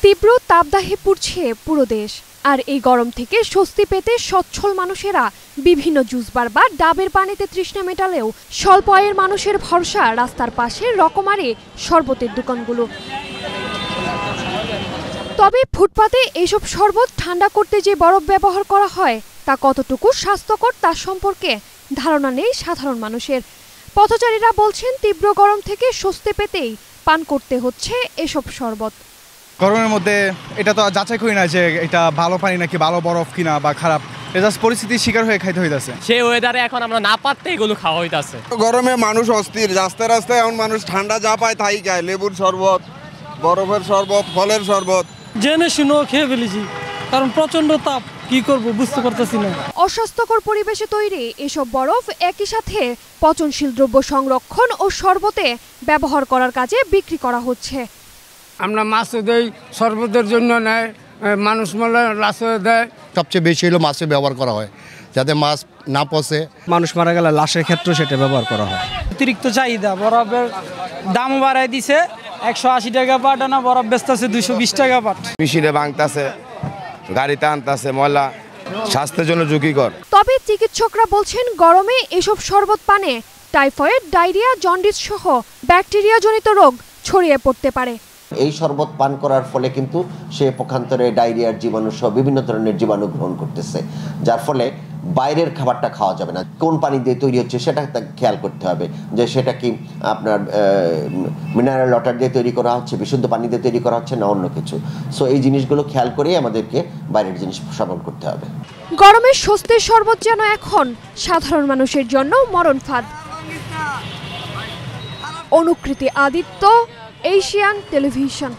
তীব্র তাপদাহে পুড়ছে পুরো দেশ। আর এই গরম থেকে স্বস্তি পেতে সচ্ছল মানুষেরা বিভিন্ন জুস বার বা ডাবের পানিতে তৃষ্ণা মেটালেও স্বল্প আয়ের মানুষের ভরসা রাস্তার পাশে রকমারি শরবতের দোকানগুলো। তবে ফুটপাতে এসব শরবত ঠান্ডা করতে যে বরফ ব্যবহার করা হয় তা কতটুকু স্বাস্থ্যকর তার সম্পর্কে ধারণা নেই সাধারণ মানুষের। পথচারীরা বলছেন তীব্র গরম থেকে স্বস্তি পেতেই পান করতে হচ্ছে এসব শরবত। গরমের মধ্যে এটা তো যাচাই করি না যে এটা ভালো পানি নাকি ভালো বরফ কিনা বা খারাপ, এটা পরিস্থিতির শিকার হয়ে খাইতে হইতাছে। সেই ওয়েদারে এখন আমরা না পারতে এগুলো খাওয়া হইতাছে। গরমে মানুষ অস্থির, রাস্তায় রাস্তায় এখন মানুষ ঠান্ডা যা পায় তাই খায়, লেবুর শরবত, বরফের শরবত, ফলের শরবত। জেনে শুনেও খেয়ে ফেলেছি, কারণ প্রচন্ড তাপ, কি করব বুঝতে পারতেছি না। অস্বাস্থ্যকর পরিবেশে তৈরি এসব বরফ একই সাথে পচনশীল দ্রব্য সংরক্ষণ ও শরবতে ব্যবহার করার কাজে বিক্রি করা হচ্ছে। আমরা মাছও দেই, শরবতের জন্য নেয়, মানুষ মলে লাশও দেয়। সবচেয়ে বেশি হলো মাছে ব্যবহার করা হয়, যাতে মাছ না পচে। মানুষ মারা গেলে লাশের ক্ষেত্রে সেটা ব্যবহার করা হয়। অতিরিক্ত চাহিদা, বরফের দাম বাড়াই দিছে, 180 টাকা পাট আনা বরফ বেচতেছে 220 টাকা পাট। মেশিনে ভাঙতাছে, গাড়িতে আনতাছে, ময়লা স্বাস্থ্যের জন্য ঝুঁকিকর। তবে চিকিৎসকরা বলছেন গরমে এসব শরবত পানে টাইফয়েড, ডায়রিয়া, জন্ডিস সহ ব্যাকটেরিয়া জনিত রোগ ছড়িয়ে পড়তে পারে। এই শরবত পান করার ফলে কিন্তু সে পক্ষান্তরে ডায়রিয়ার জীবাণু সহ বিভিন্ন ধরনের জীবাণু গ্রহণ করতেছে, যার ফলে বাইরের খাবারটা খাওয়া যাবে না। কোন পানি দিয়ে তৈরি হচ্ছে সেটা খেয়াল করতে হবে, যে সেটা কি আপনার মিনারেল ওয়াটার দিয়ে তৈরি করা হচ্ছে, বিশুদ্ধ পানি দিয়ে তৈরি করা হচ্ছে না অন্য কিছু। সো এই জিনিসগুলো খেয়াল করেই আমাদেরকে বাইরের জিনিস সেবন করতে হবে। গরমের স্বস্তির শরবত যেন এখন সাধারণ মানুষের জন্য মরণ ফাঁদ। অনুকৃতি আদিত্য, এশিয়ান টেলিভিশন।